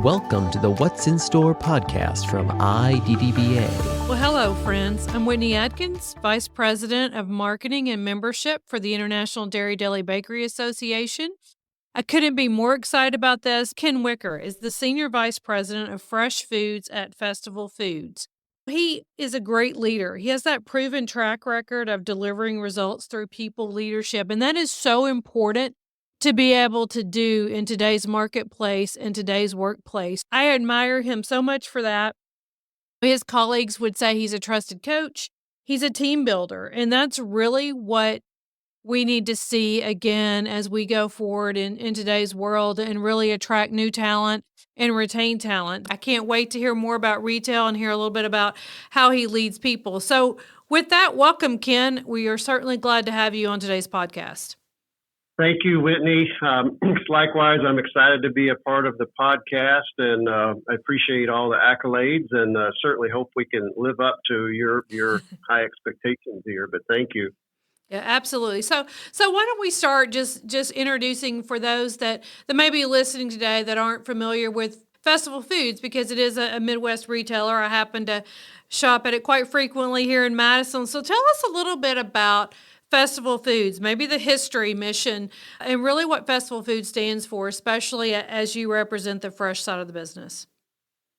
Welcome to the What's in Store podcast from IDDBA. Well, hello, friends. I'm Whitney Atkins, Vice President of Marketing and Membership for the International Dairy-Deli-Bakery Association. I couldn't be more excited about this. Ken Wicker is the Senior Vice President of Fresh Foods at Festival Foods. He is a great leader. He has that proven track record of delivering results through people leadership, and that is so important to be able to do in today's marketplace and today's workplace. I admire him so much for that. His colleagues would say he's a trusted coach. He's a team builder, and that's really what we need to see again as we go forward in today's world and really attract new talent and retain talent. I can't wait to hear more about retail and hear a little bit about how he leads people. So with that, welcome, Ken. We are certainly glad to have you on today's podcast. Thank you, Whitney. Likewise, I'm excited to be a part of the podcast, and I appreciate all the accolades, and certainly hope we can live up to your high expectations here. But thank you. Yeah, absolutely. So why don't we start just introducing for those that may be listening today that aren't familiar with Festival Foods, because it is a Midwest retailer. I happen to shop at it quite frequently here in Madison. So tell us a little bit about Festival Foods, maybe the history, mission, and really what Festival Foods stands for, especially as you represent the fresh side of the business.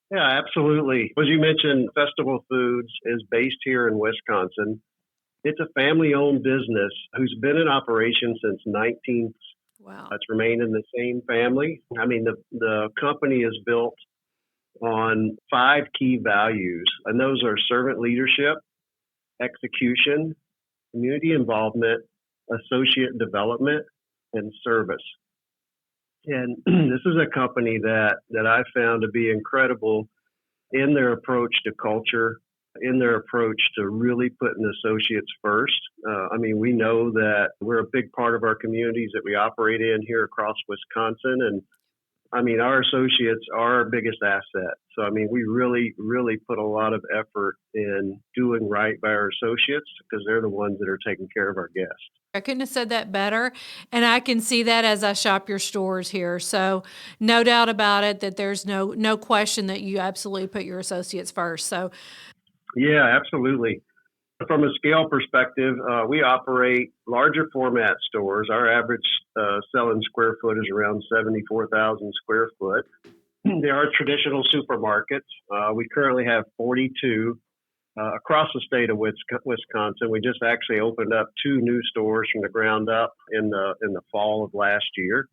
Yeah, absolutely. As you mentioned, Festival Foods is based here in Wisconsin. It's a family-owned business who's been in operation since 19. Wow. It's remained in the same family. I mean, the company is built on 5 key values, and those are servant leadership, execution, community involvement, associate development, and service. And this is a company that I found to be incredible in their approach to culture, in their approach to really putting associates first. We know that we're a big part of our communities that we operate in here across Wisconsin. And our associates are our biggest asset. So, we really, really put a lot of effort in doing right by our associates because they're the ones that are taking care of our guests. I couldn't have said that better, and I can see that as I shop your stores here. So no doubt about it that there's no question that you absolutely put your associates first. So, yeah, absolutely. From a scale perspective, we operate larger format stores. Our average selling square foot is around 74,000 square foot. They are traditional supermarkets. We currently have 42 across the state of Wisconsin. We just actually opened up 2 new stores from the ground up in the fall of last year.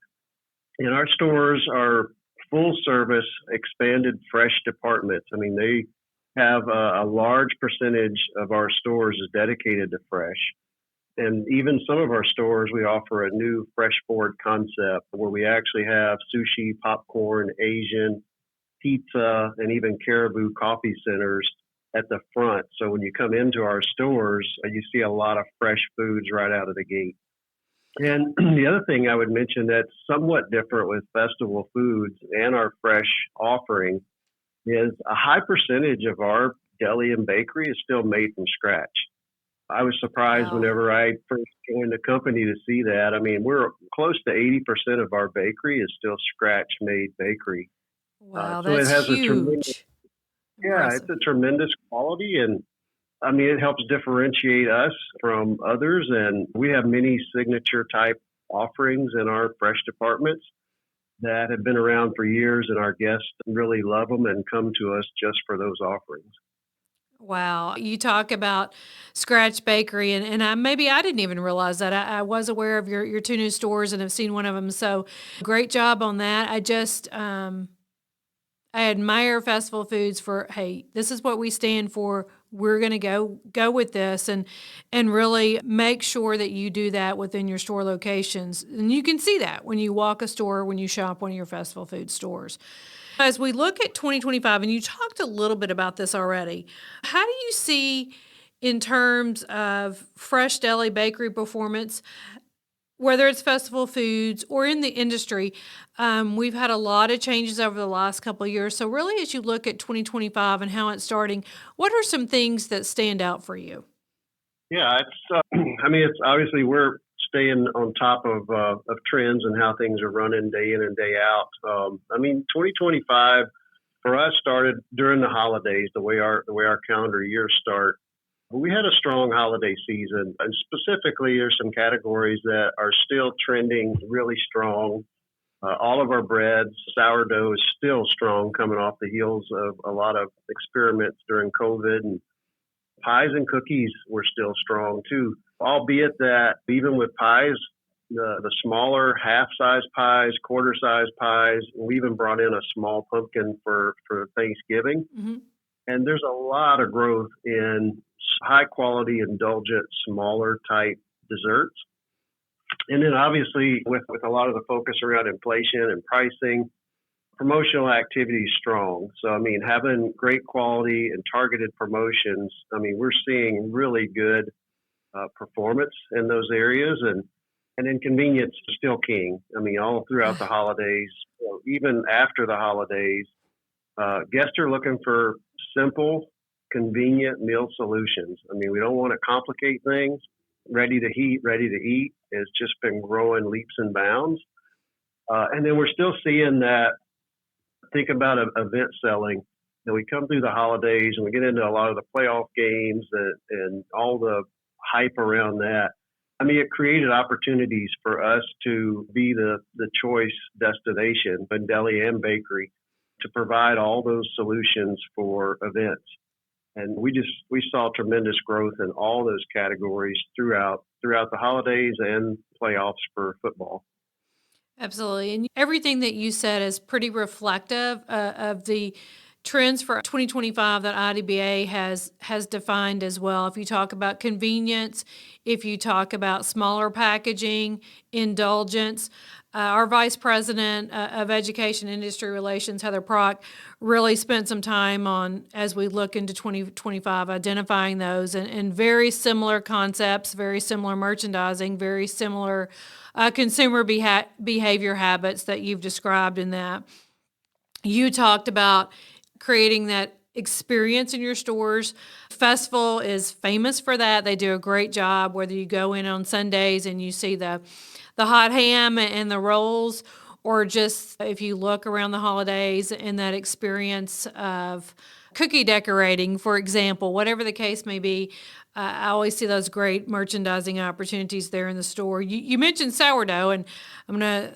And our stores are full service, expanded fresh departments. They have a large percentage of our stores is dedicated to fresh. And even some of our stores, we offer a new fresh forward concept where we actually have sushi, popcorn, Asian, pizza, and even caribou coffee centers at the front. So when you come into our stores, you see a lot of fresh foods right out of the gate. And the other thing I would mention that's somewhat different with Festival Foods and our fresh offering is a high percentage of our deli and bakery is still made from scratch. I was surprised whenever I first joined the company to see that. We're close to 80% of our bakery is still scratch-made bakery. Wow, so that's it has huge. It's a tremendous quality, and it helps differentiate us from others. And we have many signature type offerings in our fresh departments that have been around for years, and our guests really love them and come to us just for those offerings. Wow. You talk about Scratch Bakery, and I didn't even realize that. I was aware of your 2 new stores and have seen one of them. So great job on that. I admire Festival Foods for, hey, this is what we stand for. We're going to go with this and really make sure that you do that within your store locations. And you can see that when you walk a store, when you shop one of your Festival Foods stores. As we look at 2025, and you talked a little bit about this already, how do you see in terms of fresh deli bakery performance, whether it's Festival Foods or in the industry? We've had a lot of changes over the last couple of years. So really, as you look at 2025 and how it's starting, what are some things that stand out for you? Yeah, it's obviously we're staying on top of trends and how things are running day in and day out. 2025 for us started during the holidays, the way our calendar years start. We had a strong holiday season, and specifically, there's some categories that are still trending really strong. All of our breads, sourdough is still strong, coming off the heels of a lot of experiments during COVID, and pies and cookies were still strong too. Albeit that even with pies, the smaller half-size pies, quarter-size pies, we even brought in a small pumpkin for Thanksgiving. Mm-hmm. And there's a lot of growth in high-quality, indulgent, smaller type desserts. And then obviously with a lot of the focus around inflation and pricing, promotional activity is strong. So, having great quality and targeted promotions, we're seeing really good performance in those areas. And then convenience is still king. All throughout the holidays, even after the holidays, guests are looking for simple, convenient meal solutions. We don't want to complicate things. Ready to heat, ready to eat has just been growing leaps and bounds. And then we're still seeing that. Think about event selling. We come through the holidays and we get into a lot of the playoff games and all the hype around that. It created opportunities for us to be the choice destination in deli and bakery to provide all those solutions for events. And we saw tremendous growth in all those categories throughout the holidays and playoffs for football. Absolutely. And everything that you said is pretty reflective of the trends for 2025 that IDDBA has defined as well. If you talk about convenience, if you talk about smaller packaging, indulgence, our Vice President of Education Industry Relations, Heather Prock, really spent some time on, as we look into 2025, identifying those and very similar concepts, very similar merchandising, very similar consumer behavior habits that you've described in that. You talked about creating that experience in your stores. Festival is famous for that. They do a great job, whether you go in on Sundays and you see the hot ham and the rolls, or just if you look around the holidays and that experience of cookie decorating, for example, whatever the case may be. I always see those great merchandising opportunities there in the store. You mentioned sourdough, and I'm going to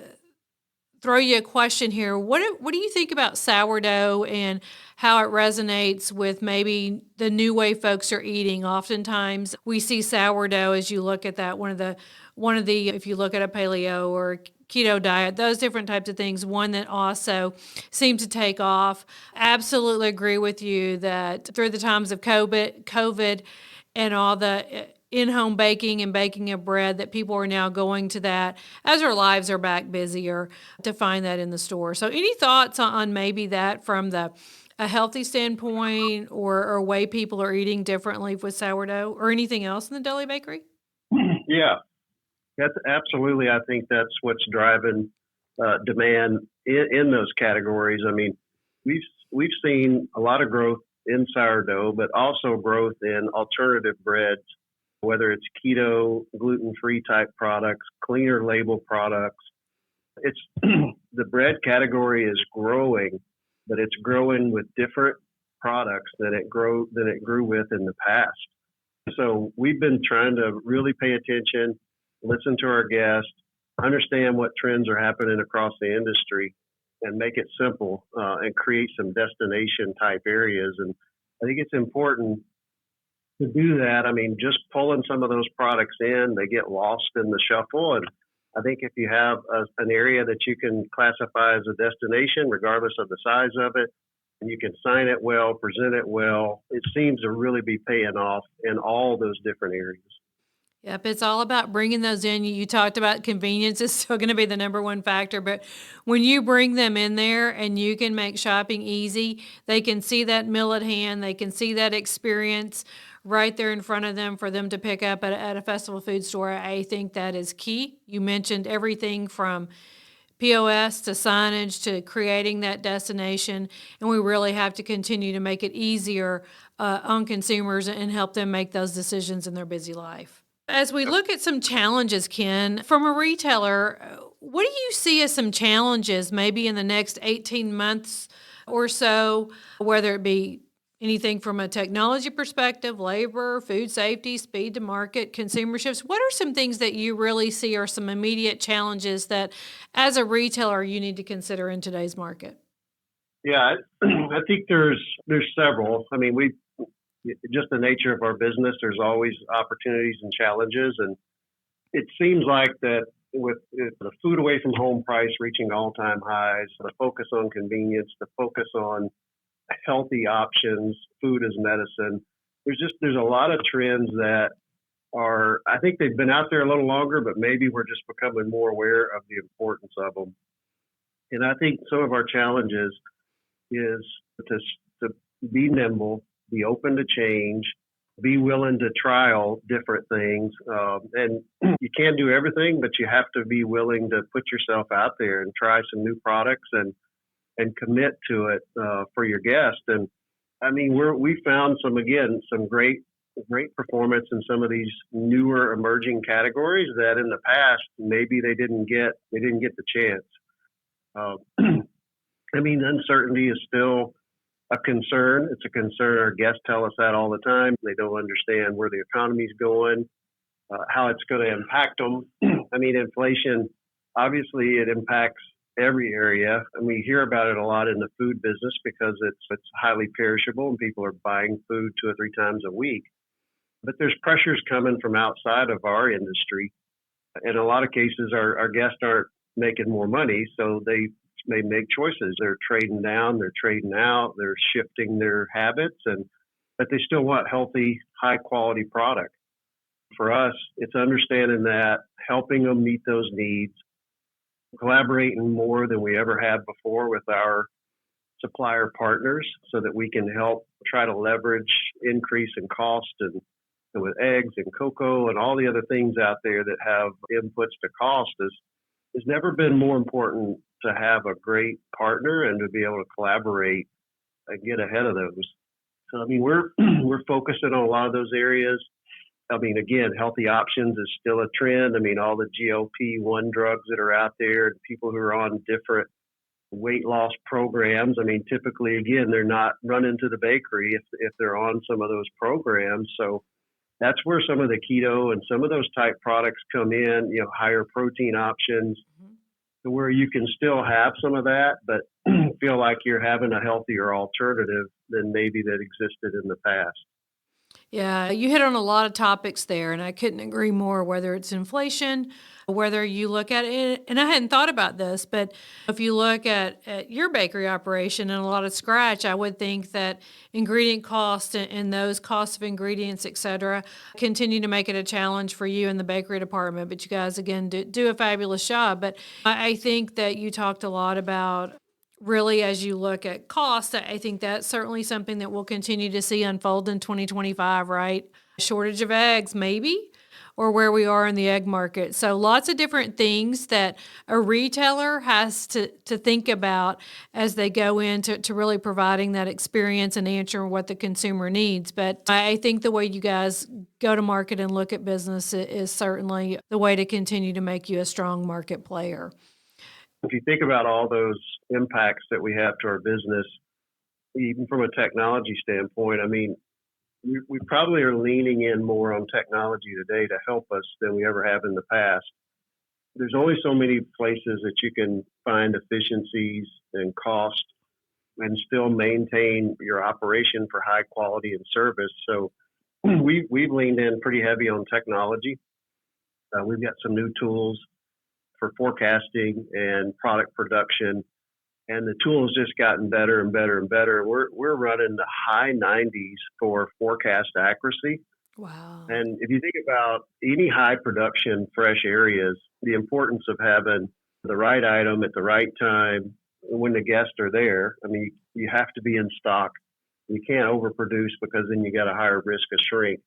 throw you a question here. What do you think about sourdough and how it resonates with maybe the new way folks are eating? Oftentimes we see sourdough as you look at that, one of the if you look at a paleo or keto diet, those different types of things, one that also seems to take off. Absolutely agree with you that through the times of COVID and all the in-home baking and baking of bread, that people are now going to that as our lives are back busier to find that in the store. So any thoughts on maybe that from a healthy standpoint or way people are eating differently with sourdough or anything else in the deli bakery? Yeah, that's absolutely. I think that's what's driving demand in those categories. We've seen a lot of growth in sourdough, but also growth in alternative breads, whether it's keto, gluten-free type products, cleaner label products. It's the bread category is growing, but it's growing with different products than it grew with in the past. So we've been trying to really pay attention, listen to our guests, understand what trends are happening across the industry, and make it simple and create some destination type areas. And I think it's important to do that. Just pulling some of those products in, they get lost in the shuffle. And I think if you have an area that you can classify as a destination, regardless of the size of it, and you can sign it well, present it well, it seems to really be paying off in all those different areas. Yep, it's all about bringing those in. You talked about convenience is still going to be the number one factor, but when you bring them in there and you can make shopping easy, they can see that meal at hand, they can see that experience right there in front of them for them to pick up at a festival food store. I think that is key. You mentioned everything from POS to signage to creating that destination, and we really have to continue to make it easier on consumers and help them make those decisions in their busy life. As we look at some challenges, Ken, from a retailer, what do you see as some challenges maybe in the next 18 months or so, whether it be anything from a technology perspective, labor, food safety, speed to market, consumer shifts? What are some things that you really see are some immediate challenges that as a retailer you need to consider in today's market? Yeah, I think there's several. I mean, we just the nature of our business. There's always opportunities and challenges, and it seems like that with the food away from home price reaching all-time highs, the focus on convenience, the focus on healthy options, food as medicine. There's a lot of trends that are, I think they've been out there a little longer, but maybe we're just becoming more aware of the importance of them. And I think some of our challenges is to be nimble, be open to change, be willing to trial different things. And you can't do everything, but you have to be willing to put yourself out there and try some new products and commit to it for your guests. And I mean, we found some great performance in some of these newer emerging categories that in the past maybe they didn't get the chance. I mean, uncertainty is still a concern. It's a concern. Our guests tell us that all the time. They don't understand where the economy's going, how it's going to impact them. I mean, inflation, obviously it impacts every area. And we hear about it a lot in the food business because it's highly perishable and people are buying food 2 or 3 times a week. But there's pressures coming from outside of our industry. In a lot of cases, our guests aren't making more money, so they make choices. They're trading down, they're trading out, they're shifting their habits, but they still want healthy, high quality product. For us, it's understanding that, helping them meet those needs, collaborating more than we ever have before with our supplier partners so that we can help try to leverage increase in cost and with eggs and cocoa and all the other things out there that have inputs to cost has never been more important to have a great partner and to be able to collaborate and get ahead of those. So, I mean, we're focusing on a lot of those areas. I mean, again, healthy options is still a trend. I mean, all the GLP-1 drugs that are out there and people who are on different weight loss programs. I mean, typically, again, they're not running to the bakery if they're on some of those programs. So that's where some of the keto and some of those type products come in, higher protein options, to where you can still have some of that, but feel like you're having a healthier alternative than maybe that existed in the past. Yeah, you hit on a lot of topics there, and I couldn't agree more, whether it's inflation, whether you look at it, and I hadn't thought about this, but if you look at your bakery operation and a lot of scratch, I would think that ingredient costs and those costs of ingredients, et cetera, continue to make it a challenge for you in the bakery department, but you guys, again, do a fabulous job. But I think that you talked a lot about really, as you look at cost, I think that's certainly something that we'll continue to see unfold in 2025, right? Shortage of eggs, maybe, or where we are in the egg market. So lots of different things that a retailer has to think about as they go into really providing that experience and answering what the consumer needs. But I think the way you guys go to market and look at business is certainly the way to continue to make you a strong market player. If you think about all those impacts that we have to our business, even from a technology standpoint, I mean, we probably are leaning in more on technology today to help us than we ever have in the past. There's only so many places that you can find efficiencies and cost and still maintain your operation for high quality and service. So we've leaned in pretty heavy on technology. We've got some new tools for forecasting and product production, and the tool's just gotten better and better and better. We're running the high 90s for forecast accuracy. Wow. And if you think about any high production fresh areas, the importance of having the right item at the right time when the guests are there. I mean, you have to be in stock. You can't overproduce because then you got a higher risk of shrink.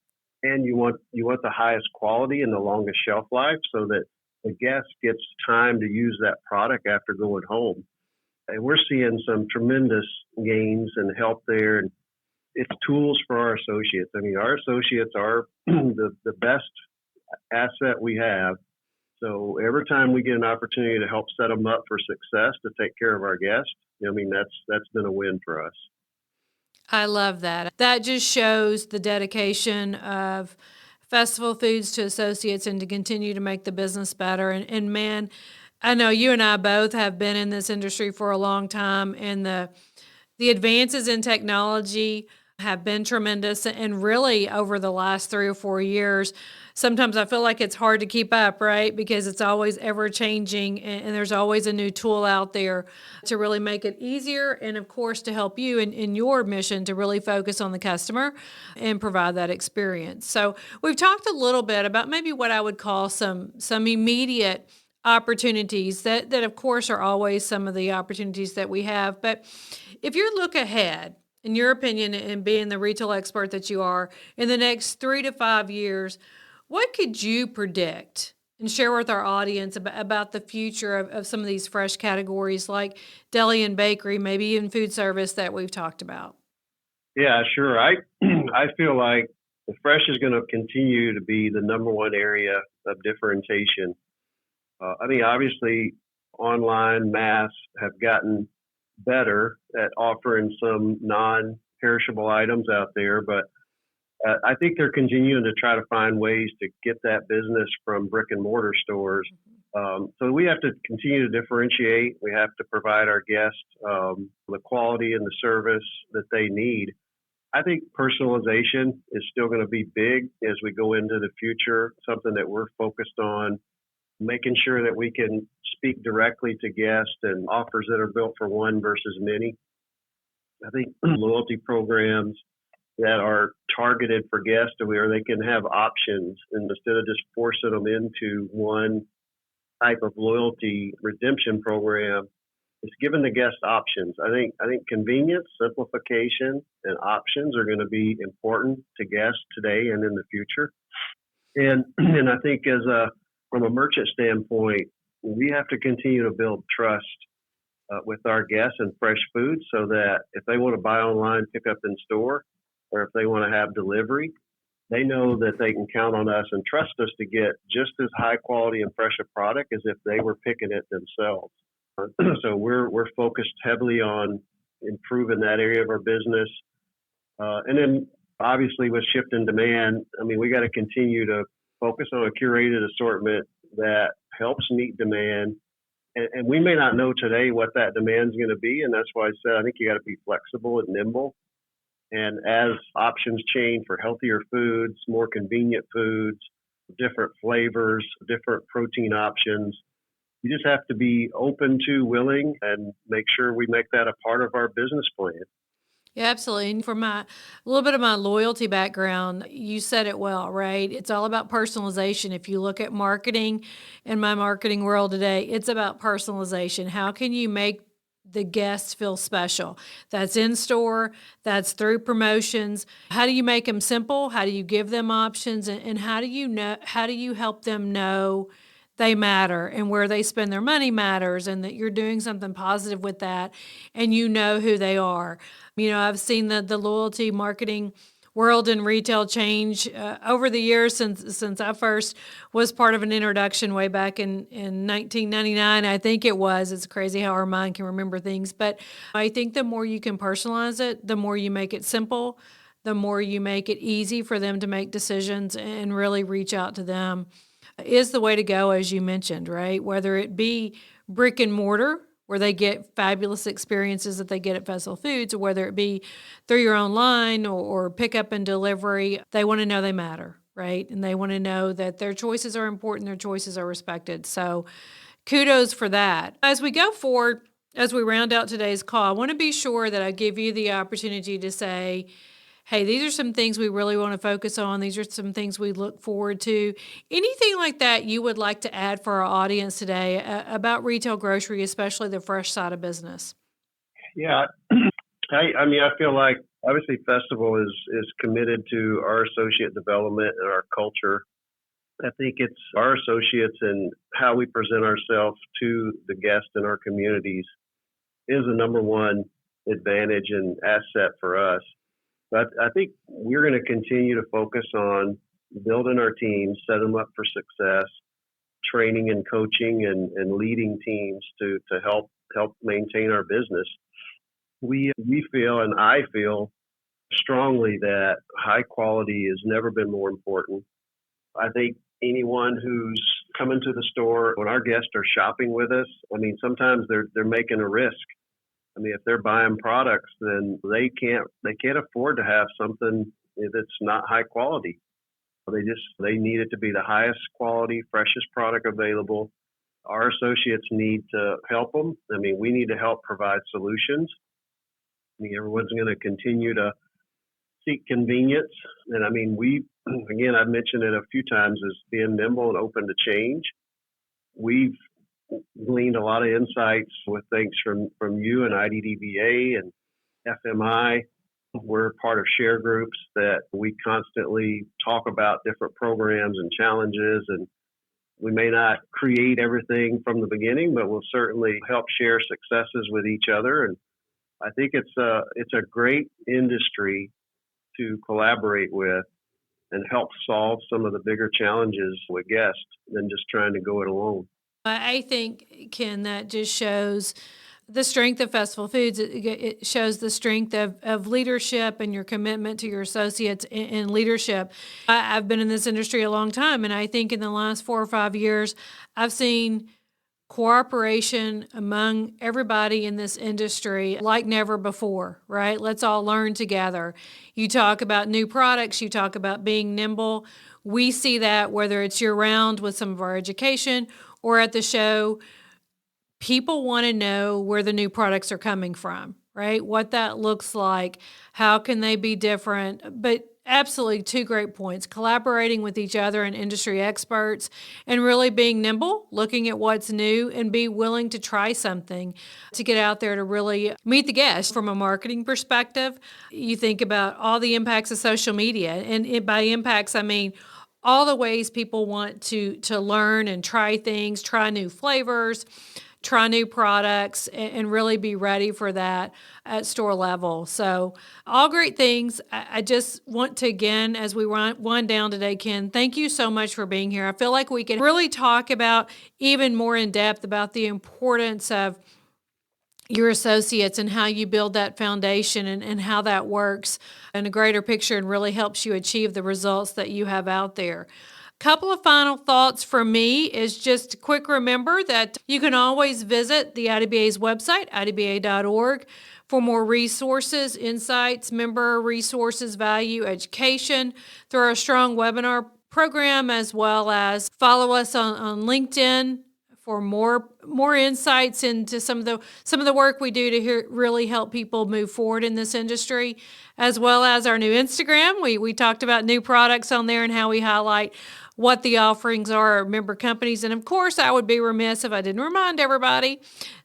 And you want the highest quality and the longest shelf life so that the guest gets time to use that product after going home. And we're seeing some tremendous gains and help there. And it's tools for our associates. I mean, our associates are the best asset we have. So every time we get an opportunity to help set them up for success to take care of our guests, I mean, that's been a win for us. I love that. That just shows the dedication of Festival Foods to associates and to continue to make the business better. And man, I know you and I both have been in this industry for a long time, and the advances in technology have been tremendous. And really, over the last 3 or 4 years, sometimes I feel like it's hard to keep up, right? Because it's always ever changing, and there's always a new tool out there to really make it easier. And of course, to help you in your mission to really focus on the customer and provide that experience. So we've talked a little bit about maybe what I would call some immediate opportunities that of course are always some of the opportunities that we have. But if you look ahead, in your opinion, and being the retail expert that you are, in the next 3 to 5 years, what could you predict and share with our audience about the future of some of these fresh categories like deli and bakery, maybe even food service that we've talked about? Yeah, sure. I I feel like the fresh is going to continue to be the number one area of differentiation. I mean, obviously, online mass have gotten better at offering some non-perishable items out there, but I think they're continuing to try to find ways to get that business from brick and mortar stores. So we have to continue to differentiate. We have to provide our guests the quality and the service that they need. I think personalization is still going to be big as we go into the future, something that we're focused on, making sure that we can speak directly to guests and offers that are built for one versus many. I think loyalty programs that are targeted for guests where they can have options, and instead of just forcing them into one type of loyalty redemption program, it's giving the guests options. I think convenience, simplification, and options are going to be important to guests today and in the future. And I think from a merchant standpoint, we have to continue to build trust with our guests and fresh food, so that if they want to buy online, pick up in store, or if they want to have delivery, they know that they can count on us and trust us to get just as high quality and fresh a product as if they were picking it themselves. So we're focused heavily on improving that area of our business. And then obviously with shift in demand, I mean, we got to continue to focus on a curated assortment that helps meet demand. And we may not know today what that demand is going to be. And that's why I said, I think you got to be flexible and nimble. And as options change for healthier foods, more convenient foods, different flavors, different protein options, you just have to be open to, willing, and make sure we make that a part of our business plan. Yeah, absolutely. And for a little bit of my loyalty background, you said it well, right? It's all about personalization. If you look at marketing in my marketing world today, it's about personalization. How can you make the guests feel special? That's in store, that's through promotions. How do you make them simple? How do you give them options? And how do you help them know they matter, and where they spend their money matters, and that you're doing something positive with that, and you know who they are? I've seen the loyalty marketing world in retail change over the years since I first was part of an introduction way back in 1999, I think it was. It's crazy how our mind can remember things. But I think the more you can personalize it, the more you make it simple, the more you make it easy for them to make decisions and really reach out to them, is the way to go, as you mentioned, right? Whether it be brick and mortar, where they get fabulous experiences that they get at Festival Foods, or whether it be through your own line or pickup and delivery, they want to know they matter, right? And they want to know that their choices are important, their choices are respected. So kudos for that. As we go forward, as we round out today's call, I want to be sure that I give you the opportunity to say, hey, these are some things we really want to focus on. These are some things we look forward to. Anything like that you would like to add for our audience today about retail grocery, especially the fresh side of business? Yeah, I mean, I feel like obviously Festival is committed to our associate development and our culture. I think it's our associates and how we present ourselves to the guests in our communities is the number one advantage and asset for us. But I think we're going to continue to focus on building our teams, set them up for success, training and coaching and leading teams to help maintain our business. We feel, and I feel strongly, that high quality has never been more important. I think anyone who's coming to the store, when our guests are shopping with us, I mean, sometimes they're making a risk. I mean, if they're buying products, then they can't afford to have something that's not high quality. They need it to be the highest quality, freshest product available. Our associates need to help them. I mean, we need to help provide solutions. I mean, everyone's going to continue to seek convenience. And I mean, again, I've mentioned it a few times, as being nimble and open to change. We've gleaned a lot of insights with things from you and IDDBA and FMI. We're part of share groups that we constantly talk about different programs and challenges, and we may not create everything from the beginning, but we'll certainly help share successes with each other. And I think it's a great industry to collaborate with and help solve some of the bigger challenges with guests than just trying to go it alone. I think, Ken, that just shows the strength of Festival Foods. It shows the strength of leadership and your commitment to your associates in leadership. I've been in this industry a long time, and I think in the last 4 or 5 years, I've seen cooperation among everybody in this industry like never before, right? Let's all learn together. You talk about new products, you talk about being nimble. We see that whether it's year-round with some of our education or at the show. People want to know where the new products are coming from, right? What that looks like, how can they be different? But absolutely 2 great points: collaborating with each other and industry experts, and really being nimble, looking at what's new, and be willing to try something to get out there to really meet the guest. From a marketing perspective, you think about all the impacts of social media, and by impacts, I mean all the ways people want to learn and try things, try new flavors, try new products, and really be ready for that at store level. So all great things. I just want to, again, as we wind down today, Ken, thank you so much for being here. I feel like we could really talk about even more in depth about the importance of your associates and how you build that foundation and how that works in a greater picture and really helps you achieve the results that you have out there. Couple of final thoughts from me is just a quick remember that you can always visit the IDDBA's website, idba.org, for more resources, insights, member resources, value, education through our strong webinar program, as well as follow us on LinkedIn for more insights into some of the work we do to really help people move forward in this industry, as well as our new Instagram. We talked about new products on there and how we highlight what the offerings are of member companies. And of course, I would be remiss if I didn't remind everybody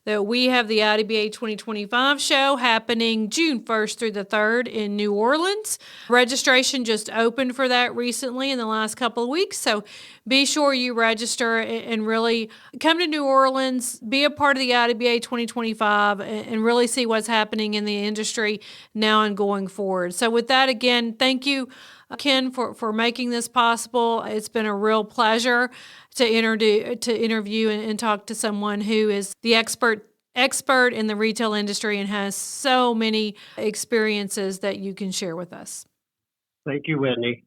that we have the IDDBA 2025 show happening June 1st through the 3rd in New Orleans. Registration just opened for that recently in the last couple of weeks. So be sure you register and really come to New Orleans, be a part of the IDDBA 2025, and really see what's happening in the industry now and going forward. So with that, again, thank you, Ken, for making this possible. It's been a real pleasure to interview and talk to someone who is the expert in the retail industry and has so many experiences that you can share with us. Thank you, Whitney.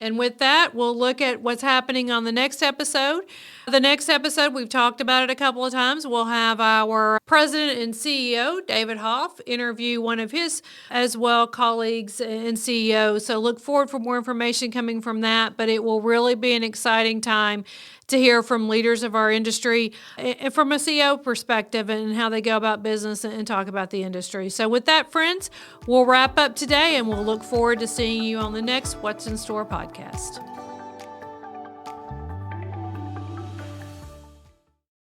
And with that, we'll look at what's happening on the next episode. The next episode, we've talked about it a couple of times. We'll have our president and CEO, David Hoff, interview one of his as well colleagues and CEOs. So look forward for more information coming from that. But it will really be an exciting time to hear from leaders of our industry and from a CEO perspective and how they go about business and talk about the industry. So with that, friends, we'll wrap up today and we'll look forward to seeing you on the next What's in Store podcast.